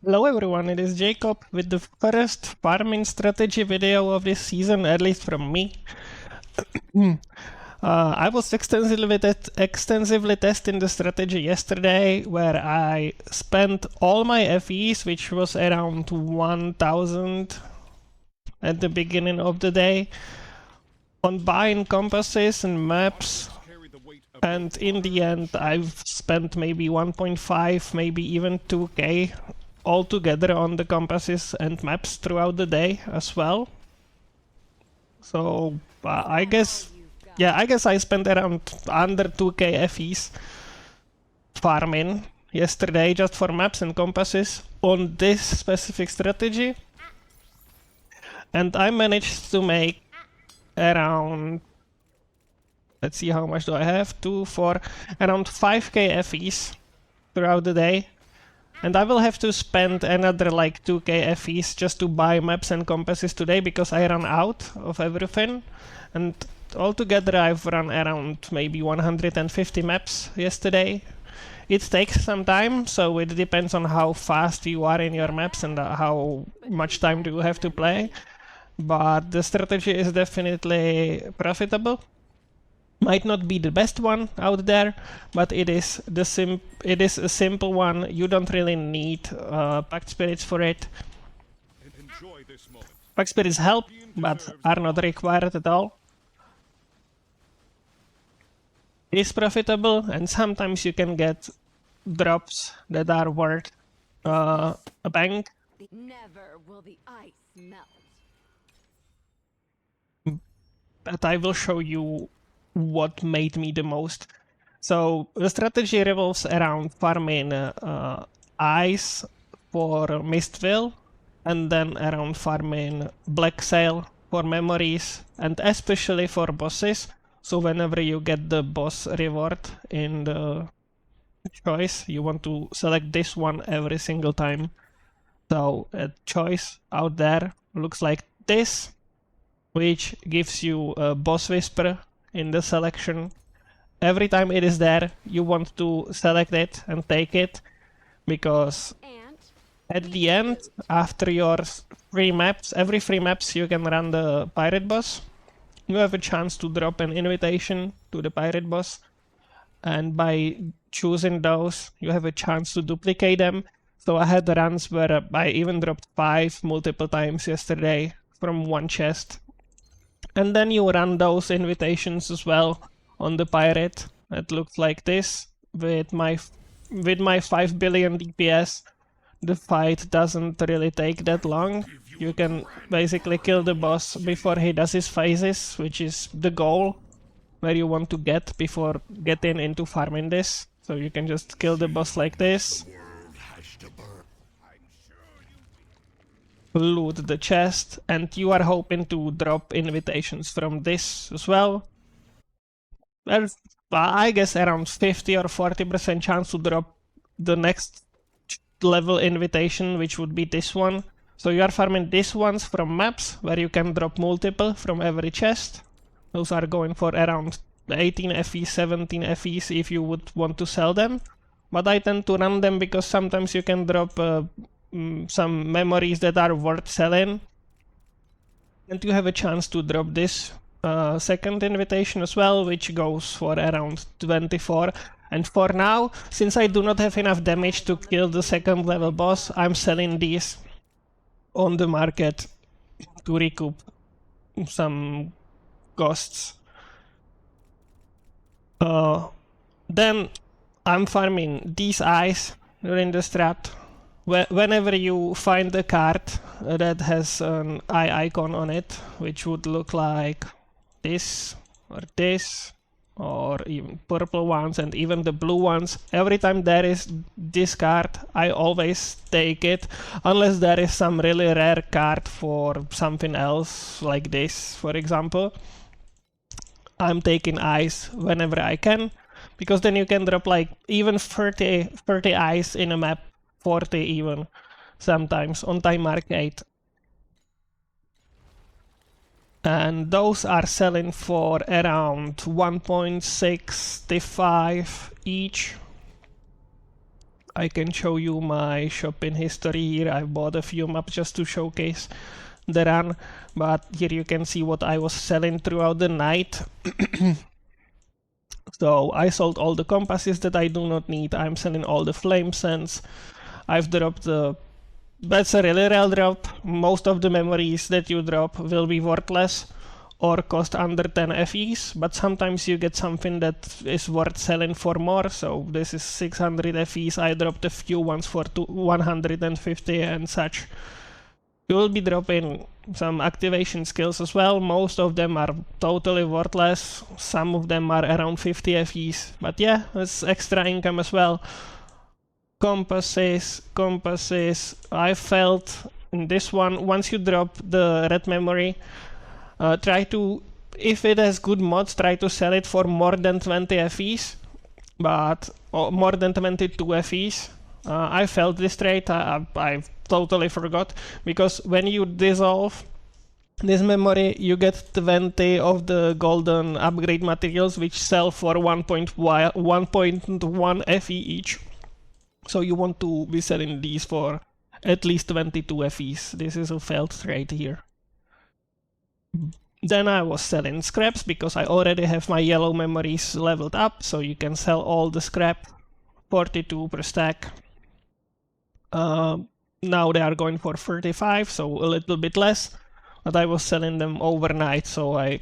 Hello everyone, it is Jacob with the first farming strategy video of this season, at least from me. I was extensively testing the strategy yesterday, where I spent all my FEs, which was around 1000 at the beginning of the day, on buying compasses and maps. And in the end, I've spent maybe 1.5, maybe even 2k altogether on the compasses and maps throughout the day as well. So I guess I spent around under 2k FEs farming yesterday just for maps and compasses on this specific strategy. And I managed to make around, let's see, how much do I have? 2, 4, around 5k FEs throughout the day. And I will have to spend another like 2k FEs just to buy maps and compasses today because I ran out of everything. And altogether I've run around maybe 150 maps yesterday. It takes some time, so it depends on how fast you are in your maps and how much time do you have to play. But the strategy is definitely profitable. Might not be the best one out there, but it is a simple one. You don't really need Pact Spirits for it. Pact Spirits help, but are not required at all. It is profitable, and sometimes you can get drops that are worth a bank. Never will the ice melt. But I will show you what made me the most. So the strategy revolves around farming ice for Mistville, and then around farming Blacksail for memories, and especially for bosses. So whenever you get the boss reward in the choice, you want to select this one every single time. So a choice out there looks like this, which gives you a boss whisper in the selection. Every time it is there, you want to select it and take it, because at the end, after your every 3 maps you can run the pirate boss. You have a chance to drop an invitation to the pirate boss, and by choosing those, you have a chance to duplicate them. So I had runs where I even dropped 5 multiple times yesterday from one chest. And then you run those invitations as well on the pirate. It looks like this. With my 5 billion DPS, the fight doesn't really take that long. You can basically kill the boss before he does his phases, which is the goal where you want to get before getting into farming this. So you can just kill the boss like this, loot the chest, and you are hoping to drop invitations from this as well. There's, I guess, around 50 or 40% chance to drop the next level invitation, which would be this one. So you are farming these ones from maps, where you can drop multiple from every chest. Those are going for around 18 FEs, 17 FEs if you would want to sell them. But I tend to run them because sometimes you can drop some memories that are worth selling. And you have a chance to drop this second invitation as well, which goes for around 24. And for now, since I do not have enough damage to kill the second level boss, I'm selling these on the market to recoup some costs. Then I'm farming these eyes during the strat. Whenever you find a card that has an eye icon on it, which would look like this, or even purple ones and even the blue ones, every time there is this card, I always take it, unless there is some really rare card for something else, like this, for example. I'm taking eyes whenever I can, because then you can drop like even 30 eyes in a map, 40 even, sometimes, on Time Arcade. And those are selling for around 1.65 each. I can show you my shopping history here. I bought a few maps just to showcase the run, but here you can see what I was selling throughout the night. So I sold all the compasses that I do not need. I'm selling all the flame scents. I've dropped the... That's a really rare drop. Most of the memories that you drop will be worthless or cost under 10 FEs, but sometimes you get something that is worth selling for more. So this is 600 FEs. I dropped a few ones for 150 and such. You will be dropping some activation skills as well. Most of them are totally worthless. Some of them are around 50 FEs. But yeah, it's extra income as well. Compasses. I felt in this one, once you drop the red memory, try to, if it has good mods, try to sell it for more than 20 FEs, but more than 22 FEs. I felt this trait, I totally forgot, because when you dissolve this memory, you get 20 of the golden upgrade materials, which sell for 1.1 FE each. So you want to be selling these for at least 22 FEs. This is a failed trade here. Then I was selling scraps because I already have my yellow memories leveled up, so you can sell all the scrap, 42 per stack. Now they are going for 35, so a little bit less, but I was selling them overnight, so I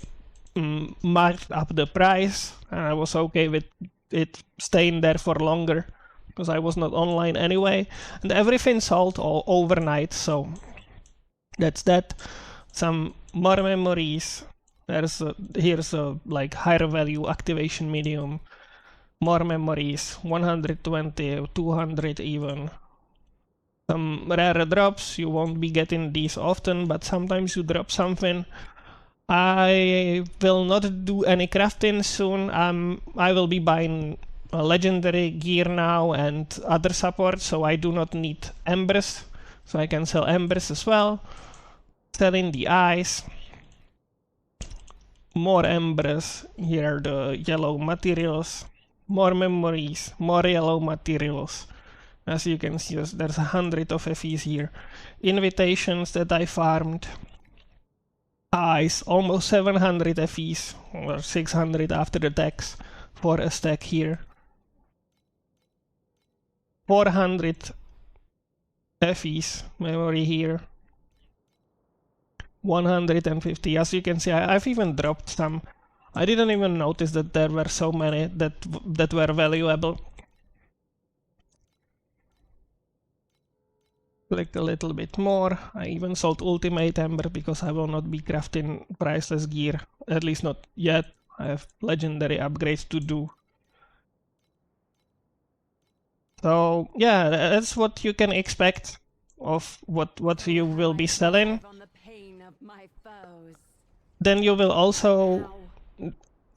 marked up the price, and I was okay with it staying there for longer, because I was not online anyway, and everything sold all overnight, so that's that. Some more memories. Here's a like higher value activation medium. More memories, 120, 200 even. Some rare drops. You won't be getting these often, but sometimes you drop something. I will not do any crafting soon. I will be buying legendary gear now and other support, so I do not need embers, so I can sell embers as well. Selling the eyes. More embers. Here are the yellow materials. More memories. More yellow materials. As you can see, there's 100 of FEs here. Invitations that I farmed. Eyes. Almost 700 FEs. Or 600 after the tax. For a stack here. 400 FEs. Memory here. 150. As you can see, I've even dropped some. I didn't even notice that there were so many that were valuable. Click a little bit more. I even sold ultimate ember because I will not be crafting priceless gear, at least not yet. I have legendary upgrades to do. So yeah, that's what you can expect of what you will be selling. Then you will also,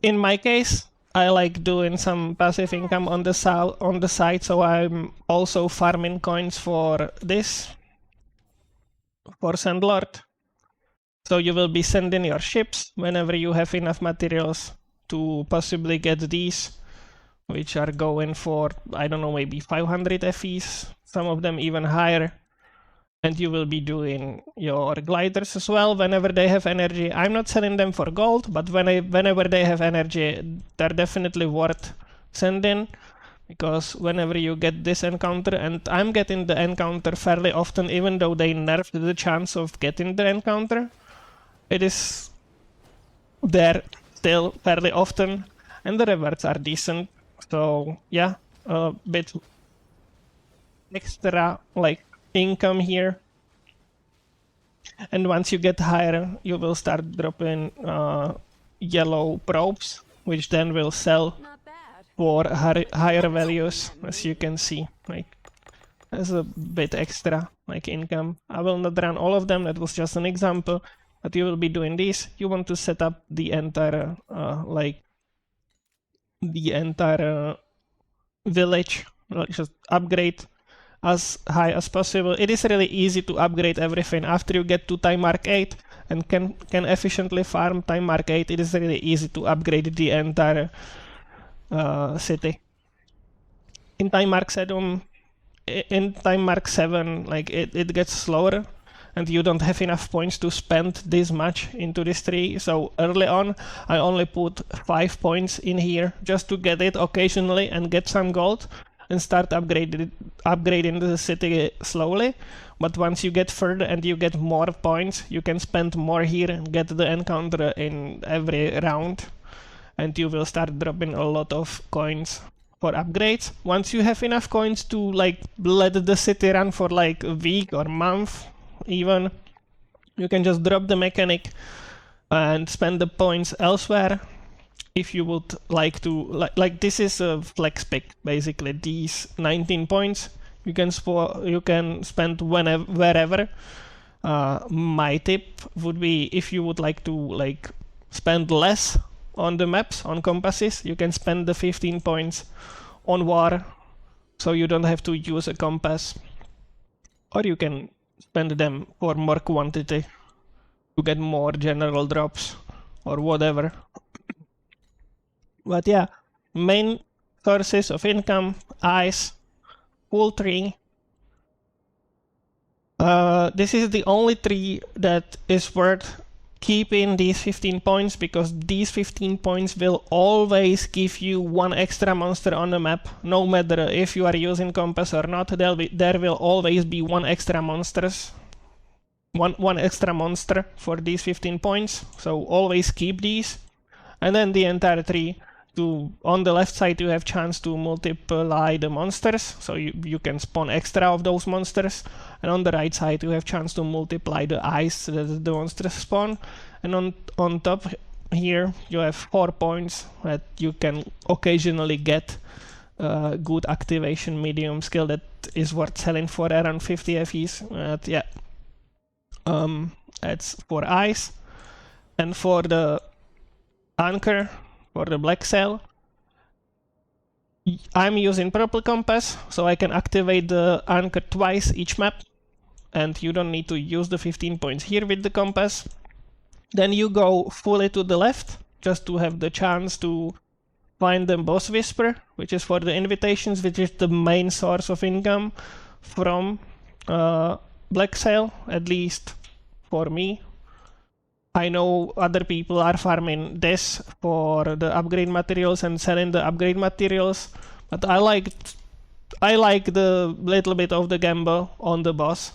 in my case, I like doing some passive income on the side, so I'm also farming coins for this, for Sandlord. So you will be sending your ships whenever you have enough materials to possibly get these, which are going for, I don't know, maybe 500 FEs, some of them even higher. And you will be doing your gliders as well whenever they have energy. I'm not selling them for gold, but whenever they have energy, they're definitely worth sending. Because whenever you get this encounter, and I'm getting the encounter fairly often, even though they nerfed the chance of getting the encounter, it is there still fairly often, and the rewards are decent. So yeah, a bit extra like income here, and once you get higher you will start dropping yellow probes, which then will sell for higher values, as you can see. Like, there's a bit extra like income. I will not run all of them, that was just an example, but you will be doing this. You want to set up the entire village, just upgrade as high as possible. It is really easy to upgrade everything after you get to time mark 8 and can efficiently farm time mark 8. It is really easy to upgrade the entire city. In time mark 7 in time mark 7, like it gets slower, and you don't have enough points to spend this much into this tree. So early on, I only put 5 points in here just to get it occasionally and get some gold and start upgrading the city slowly. But once you get further and you get more points, you can spend more here and get the encounter in every round, and you will start dropping a lot of coins for upgrades. Once you have enough coins to like let the city run for like a week or month even, you can just drop the mechanic and spend the points elsewhere. If you would like to, like this is a flex pick basically. These 19 points you can spend wherever. My tip would be, if you would like to like spend less on the maps, on compasses, you can spend the 15 points on war, so you don't have to use a compass, or you can spend them for more quantity to get more general drops or whatever. But yeah, main sources of income: ice, full tree. This is the only tree that is worth keeping these 15 points, because these 15 points will always give you one extra monster on the map. No matter if you are using compass or not, there will always be one extra monster for these 15 points. So always keep these. And then the entire tree, on the left side you have chance to multiply the monsters, so you can spawn extra of those monsters, and on the right side you have chance to multiply the ice that the monsters spawn, and on top here you have 4 points that you can occasionally get good activation medium skill that is worth selling for around 50 FEs. Yeah, that's for ice. And for the anchor, for the Blacksail, I'm using purple compass, so I can activate the anchor twice each map, and you don't need to use the 15 points here with the compass. Then you go fully to the left, just to have the chance to find the boss whisper, which is for the invitations, which is the main source of income from Blacksail, at least for me. I know other people are farming this for the upgrade materials and selling the upgrade materials, but I like the little bit of the gamble on the boss.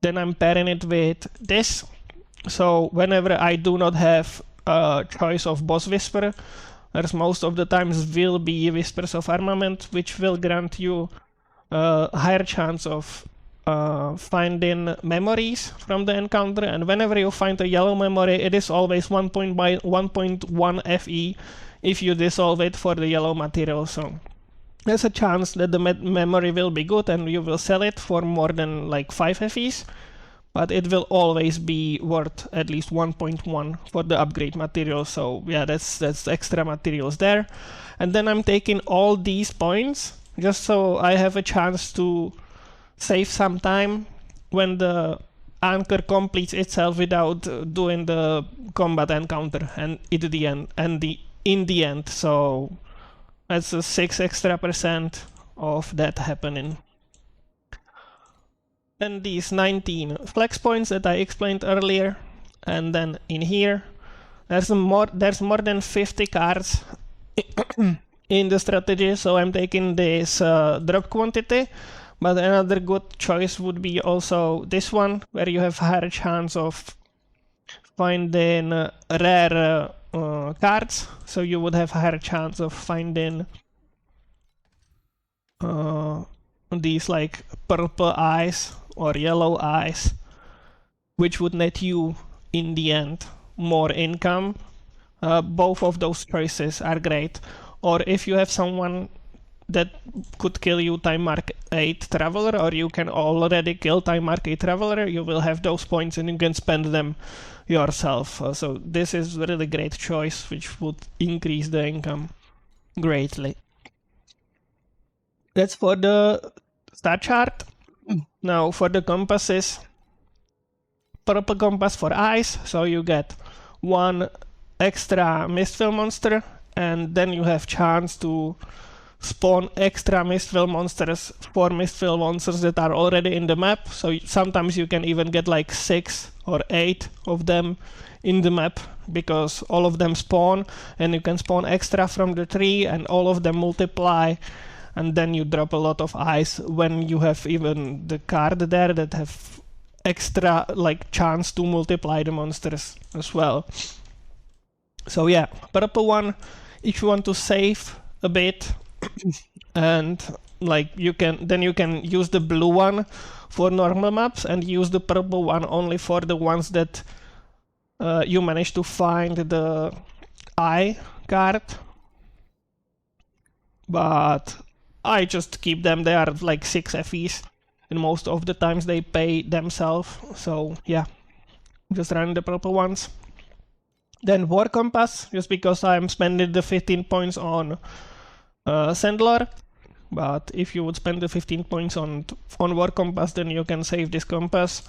Then I'm pairing it with this, so whenever I do not have a choice of boss whisper, there's most of the times will be whispers of armament, which will grant you a higher chance of finding memories from the encounter, and whenever you find a yellow memory, it is always 1.1 FE if you dissolve it for the yellow material. So there's a chance that the memory will be good and you will sell it for more than like 5 FEs, but it will always be worth at least 1.1 for the upgrade material. So yeah, that's extra materials there. And then I'm taking all these points just so I have a chance to save some time when the anchor completes itself without doing the combat encounter and in the end. So that's a 6% extra of that happening. Then these 19 flex points that I explained earlier, and then in here there's more than 50 cards in the strategy, so I'm taking this drop quantity. But another good choice would be also this one, where you have higher chance of finding rare cards. So you would have higher chance of finding these like purple eyes or yellow eyes, which would net you in the end more income. Both of those choices are great. Or if you have someone that could kill you time mark 8 traveler, or you can already kill time mark 8 traveler, you will have those points and you can spend them yourself. So this is a really great choice, which would increase the income greatly. That's for the star chart. Now for the compasses, purple compass for ice, so you get 1 extra Mistville monster, and then you have chance to spawn extra Mistville monsters for Mistville monsters that are already in the map. So sometimes you can even get like 6 or 8 of them in the map, because all of them spawn, and you can spawn extra from the tree, and all of them multiply, and then you drop a lot of ice when you have even the card there that have extra like chance to multiply the monsters as well. So yeah, purple one, if you want to save a bit and like you can use the blue one for normal maps and use the purple one only for the ones that you manage to find the eye card. But I just keep them. They are like 6 FEs, and most of the times they pay themselves. So yeah, just run the purple ones. Then War Compass, just because I'm spending the 15 points on Sandlord. But if you would spend the 15 points on War Compass, then you can save this compass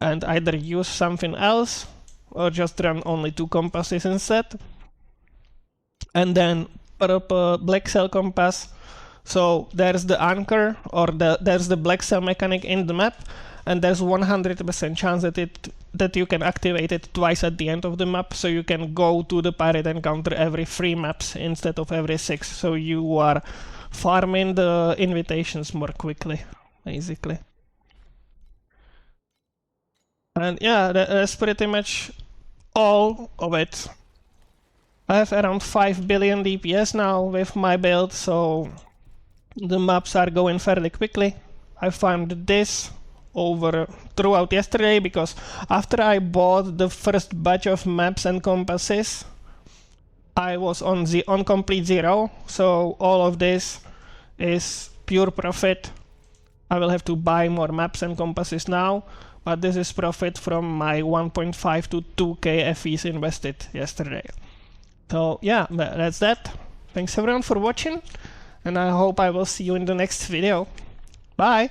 and either use something else or just run only 2 compasses instead. And then purple Blacksail compass. So there's the anchor, or there's the Blacksail mechanic in the map, and there's 100% chance that you can activate it twice at the end of the map, so you can go to the pirate encounter every 3 maps instead of every 6. So you are farming the invitations more quickly, basically. And yeah, that's pretty much all of it. I have around 5 billion DPS now with my build, so the maps are going fairly quickly. I farmed this throughout yesterday, because after I bought the first batch of maps and compasses, I was on complete zero, so all of this is pure profit. I will have to buy more maps and compasses now, but this is profit from my 1.5 to 2k FEs invested yesterday. So yeah, that's that. Thanks everyone for watching, and I hope I will see you in the next video. Bye!